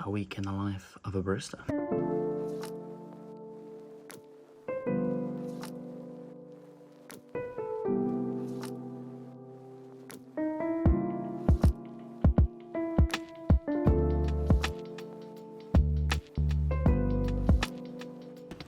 a week in the life of a barista.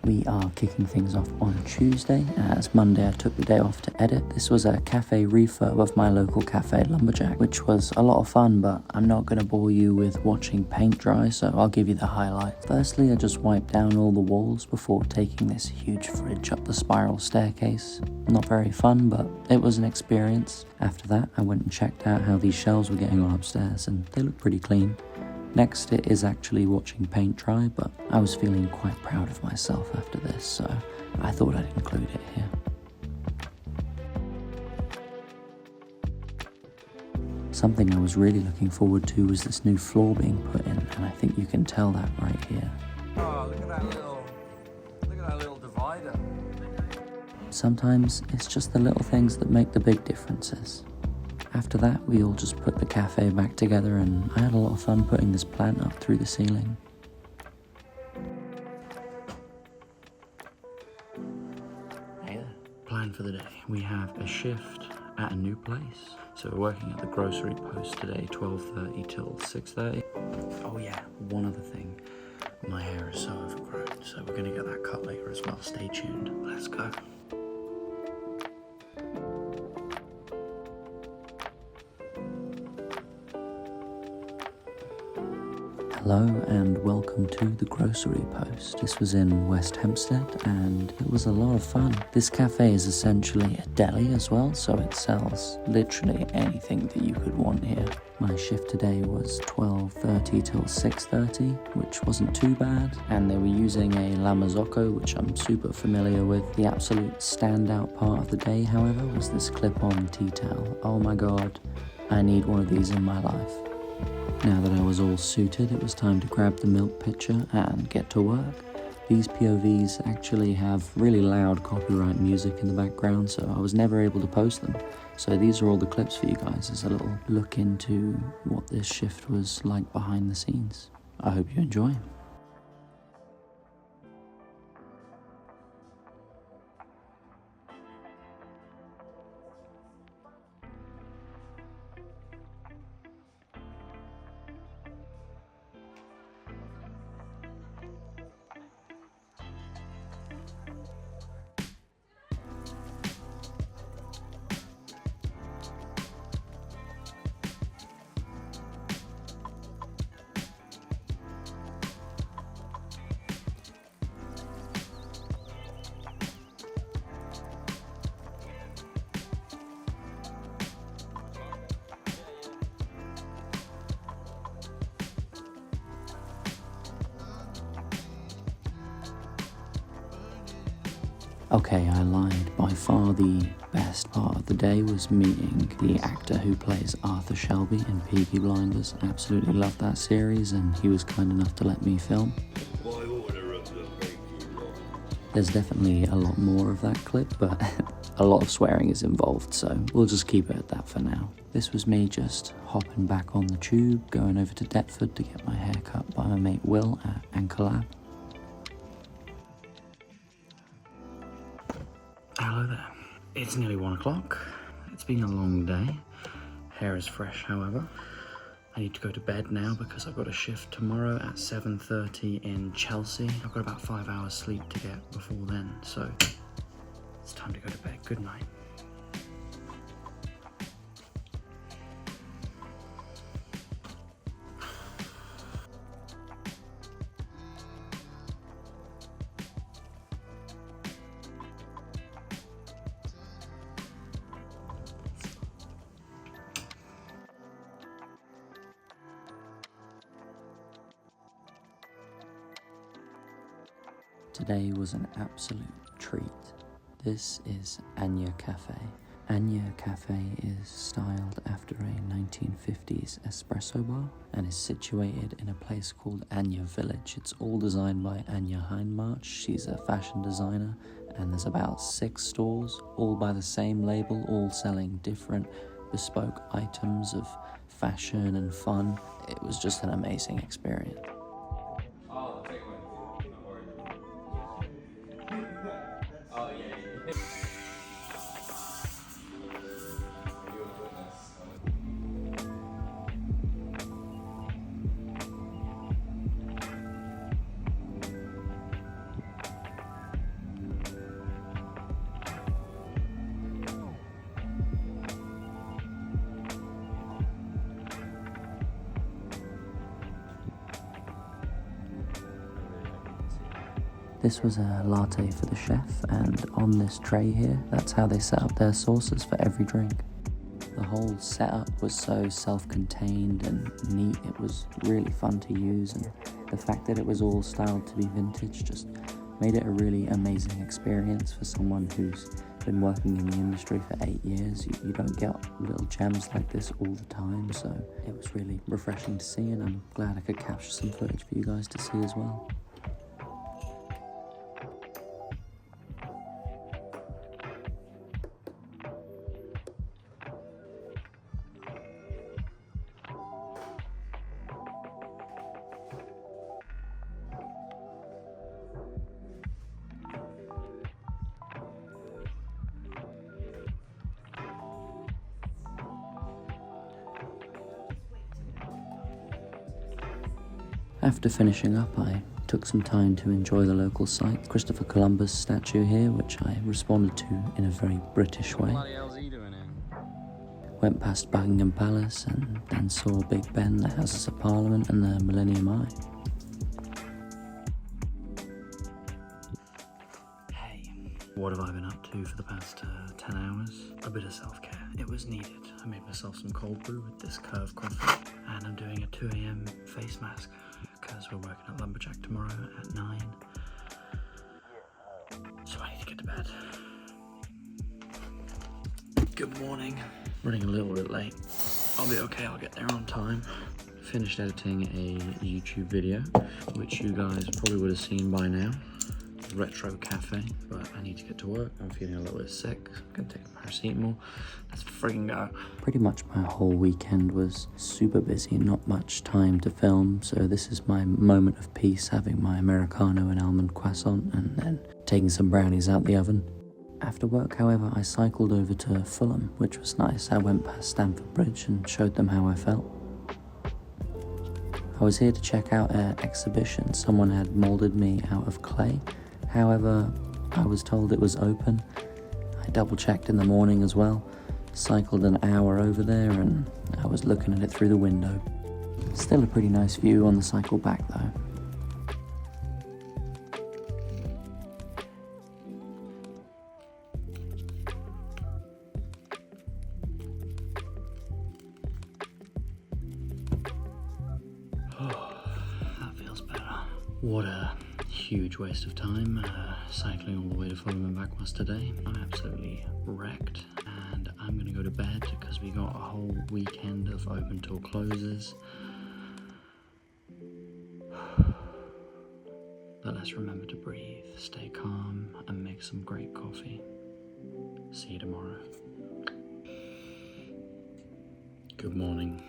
We are kicking things off on Tuesday, as Monday I took the day off to edit. This was a cafe refurb of my local cafe, Lumberjack, which was a lot of fun, but I'm not going to bore you with watching paint dry, so I'll give you the highlights. Firstly, I just wiped down all the walls before taking this huge fridge up the spiral staircase. Not very fun, but it was an experience. After that, I went and checked out how these shelves were getting on upstairs, and they look pretty clean. Next, it is actually watching paint dry, but I was feeling quite proud of myself after this, so I thought I'd include it here. Something I was really looking forward to was this new floor being put in, and I think you can tell that right here. Oh, look at that little divider. Sometimes it's just the little things that make the big differences. After that, we all just put the cafe back together, and I had a lot of fun putting this plant up through the ceiling. Hey there. Plan for the day. We have a shift at a new place. So we're working at the grocery post today, 12:30 till 6:30. Oh yeah, one other thing. My hair is so overgrown, so we're gonna get that cut later as well. Stay tuned. Let's go. Hello and welcome to the grocery post. This was in West Hempstead and it was a lot of fun. This cafe is essentially a deli as well, so it sells literally anything that you could want here. My shift today was 12:30 till 6:30, which wasn't too bad, and they were using a La Marzocco, which I'm super familiar with. The absolute standout part of the day, however, was this clip-on tea towel. Oh my god, I need one of these in my life. Now that I was all suited, it was time to grab the milk pitcher and get to work. These POVs actually have really loud copyright music in the background, so I was never able to post them. So these are all the clips for you guys as a little look into what this shift was like behind the scenes. I hope you enjoy. Okay, I lied. By far the best part of the day was meeting the actor who plays Arthur Shelby in Peaky Blinders. I absolutely loved that series and he was kind enough to let me film. There's definitely a lot more of that clip, but a lot of swearing is involved, so we'll just keep it at that for now. This was me just hopping back on the tube, going over to Deptford to get my hair cut by my mate Will at Anchor Lab. Hello there. It's nearly 1 o'clock. It's been a long day. Hair is fresh, however. I need to go to bed now because I've got a shift tomorrow at 7:30 in Chelsea. I've got about 5 hours sleep to get before then, so it's time to go to bed. Good night. Today was an absolute treat. This is Anya Cafe. Anya Cafe is styled after a 1950s espresso bar and is situated in a place called Anya Village. It's all designed by Anya Heinmarch. She's a fashion designer, and there's about 6 stores, all by the same label, all selling different bespoke items of fashion and fun. It was just an amazing experience. This was a latte for the chef, and on this tray here, that's how they set up their sauces for every drink. The whole setup was so self-contained and neat. It was really fun to use, and the fact that it was all styled to be vintage just made it a really amazing experience for someone who's been working in the industry for 8 years. You don't get little gems like this all the time, so it was really refreshing to see, and I'm glad I could capture some footage for you guys to see as well. After finishing up, I took some time to enjoy the local site, Christopher Columbus statue here, which I responded to in a very British way. What the hell's he doing in? Went past Buckingham Palace and then saw Big Ben, the Houses of Parliament and the Millennium Eye. Hey, what have I been up to for the past 10 hours? A bit of self-care. It was needed. I made myself some cold brew with this Curve coffee, and I'm doing a 2 AM face mask because we're working at Lumberjack tomorrow at 9. So I need to get to bed. Good morning. Running a little bit late. I'll be okay, I'll get there on time. Finished editing a YouTube video, which you guys probably would have seen by now. Retro cafe, but I need to get to work. I'm feeling a little bit sick. I'm gonna take a paracetamol. Let's friggin' go. Pretty much my whole weekend was super busy, not much time to film, so this is my moment of peace, having my Americano and almond croissant and then taking some brownies out the oven. After work, however, I cycled over to Fulham, which was nice. I went past Stamford Bridge and showed them how I felt. I was here to check out an exhibition. Someone had moulded me out of clay. However, I was told it was open. I double checked in the morning as well, cycled an hour over there, and I was looking at it through the window. Still a pretty nice view on the cycle back though. That feels better. What a huge waste of time. Cycling all the way to Fulham and back was today. I'm absolutely wrecked, and I'm gonna go to bed because we got a whole weekend of open till closes. But let's remember to breathe, stay calm, and make some great coffee. See you tomorrow. Good morning.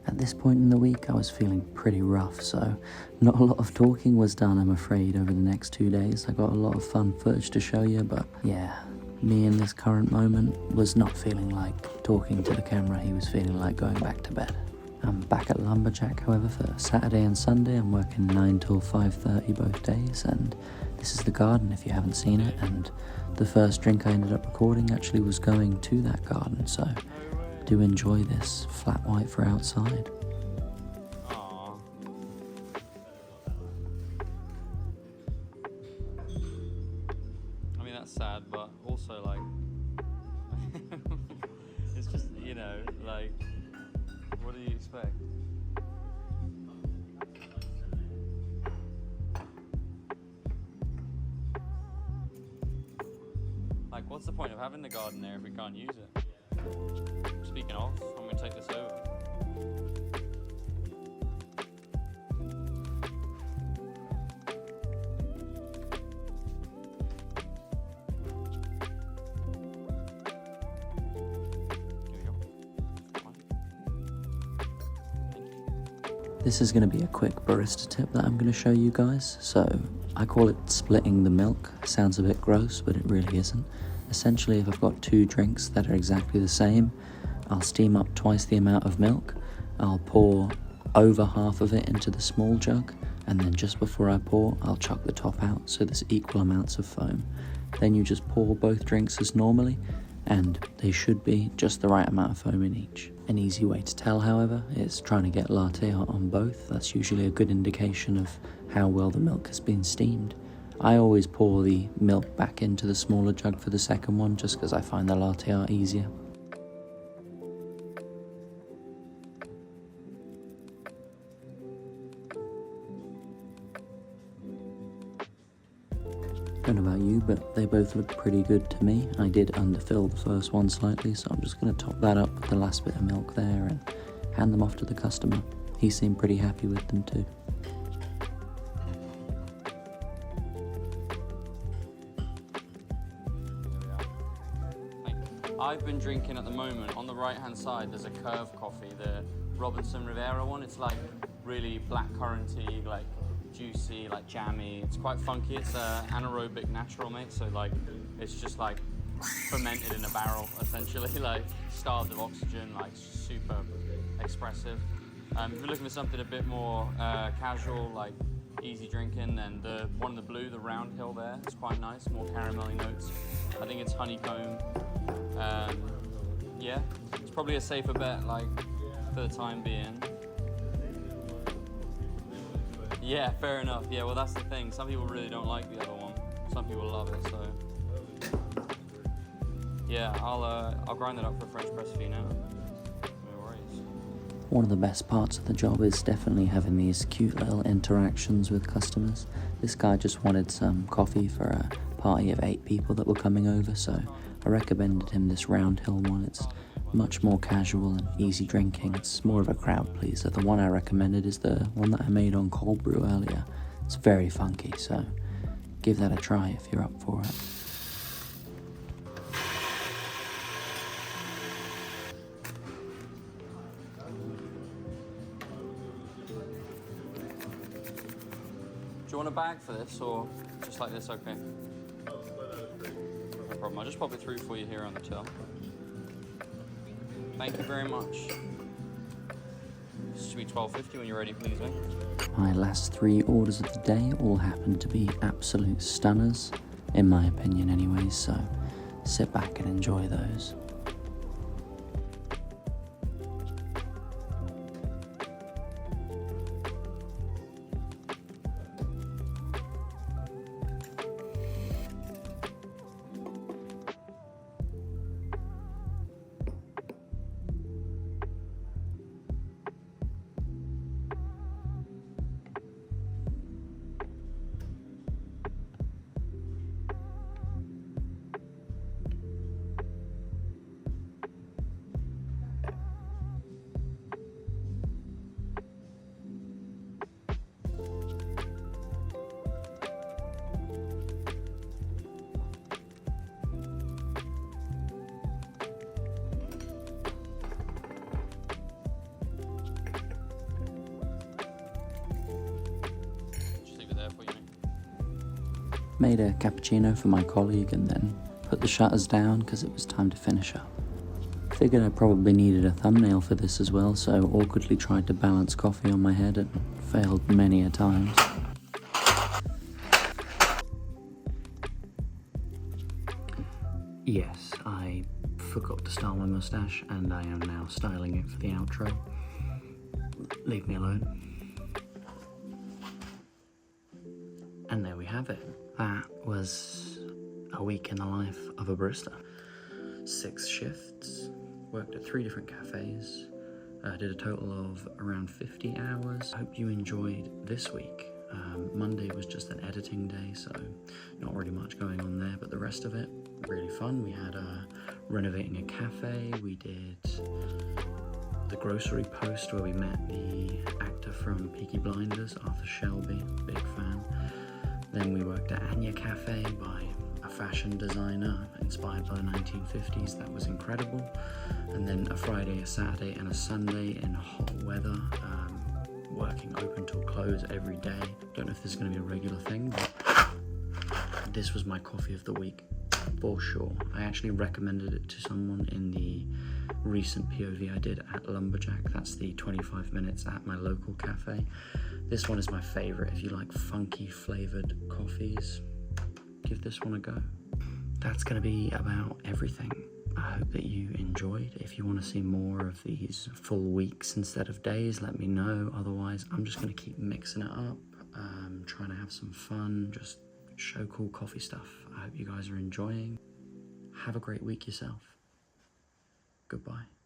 At this point in the week, I was feeling pretty rough, so not a lot of talking was done, I'm afraid, over the next 2 days. I got a lot of fun footage to show you, but yeah, me in this current moment was not feeling like talking to the camera. He was feeling like going back to bed. I'm back at Lumberjack, however, for Saturday and Sunday. I'm working 9 till 5:30 both days, and this is the garden if you haven't seen it, and the first drink I ended up recording actually was going to that garden, so do enjoy this flat white for outside. Aww. I mean, that's sad, but also, like, it's just, you know, like, what do you expect? Like, what's the point of having the garden there if we can't use it? Speaking of, I'm going to take this over. Here we go. Come on. This is going to be a quick barista tip that I'm going to show you guys. So I call it splitting the milk. Sounds a bit gross, but it really isn't. Essentially, if I've got 2 drinks that are exactly the same, I'll steam up twice the amount of milk. I'll pour over half of it into the small jug, and then just before I pour, I'll chuck the top out so there's equal amounts of foam. Then you just pour both drinks as normally, and they should be just the right amount of foam in each. An easy way to tell, however, is trying to get latte on both. That's usually a good indication of how well the milk has been steamed. I always pour the milk back into the smaller jug for the second one, just because I find the latte art easier. Don't know about you, but they both look pretty good to me. I did underfill the first one slightly, so I'm just going to top that up with the last bit of milk there and hand them off to the customer. He seemed pretty happy with them too. I've been drinking at the moment, on the right hand side there's a Curve coffee, the Robinson Rivera one. It's like really blackcurranty, like juicy, like jammy. It's quite funky. It's anaerobic natural, mate, so like it's just like fermented in a barrel essentially, like starved of oxygen, like super expressive. If you're looking for something a bit more casual, like easy drinking, then the one in the blue, the Round Hill there, it's quite nice, more caramelly notes. I think it's honeycomb. Yeah, it's probably a safer bet, like, for the time being. Yeah, fair enough. Yeah, well, that's the thing. Some people really don't like the other one. Some people love it, so. Yeah, I'll grind that up for a French press for you now. No worries. One of the best parts of the job is definitely having these cute little interactions with customers. This guy just wanted some coffee for a party of 8 people that were coming over, so I recommended him this Round Hill one. It's much more casual and easy drinking. It's more of a crowd pleaser. The one I recommended is the one that I made on cold brew earlier. It's very funky, so give that a try if you're up for it. Do you want a bag for this, or just like this, okay? No problem, I'll just pop it through for you here on the till. Thank you very much. This should be $12.50 when you're ready, please, mate. My last 3 orders of the day all happened to be absolute stunners, in my opinion anyways, so sit back and enjoy those. Made a cappuccino for my colleague and then put the shutters down because it was time to finish up. Figured I probably needed a thumbnail for this as well, so awkwardly tried to balance coffee on my head and failed many a times. Yes, I forgot to style my mustache and I am now styling it for the outro. Leave me alone. And there we have it. That was a week in the life of a barista. 6 shifts, worked at 3 different cafes, did a total of around 50 hours. Hope you enjoyed this week. Monday was just an editing day, so not really much going on there, but the rest of it, really fun. We had renovating a cafe, we did the grocery post where we met the actor from Peaky Blinders, Arthur Shelby, big fan. Then we worked at Anya Cafe by a fashion designer inspired by the 1950s. That was incredible. And then a Friday, a Saturday and a Sunday in hot weather, working open till close every day. Don't know if this is going to be a regular thing, but this was my coffee of the week for sure. I actually recommended it to someone in the recent POV I did at Lumberjack. That's the 25 minutes at my local cafe. This one is my favorite. If you like funky flavored coffees, give this one a go. That's going to be about everything. I hope that you enjoyed. If you want to see more of these full weeks instead of days, let me know. Otherwise, I'm just going to keep mixing it up, trying to have some fun, just show cool coffee stuff. I hope you guys are enjoying. Have a great week yourself. Goodbye.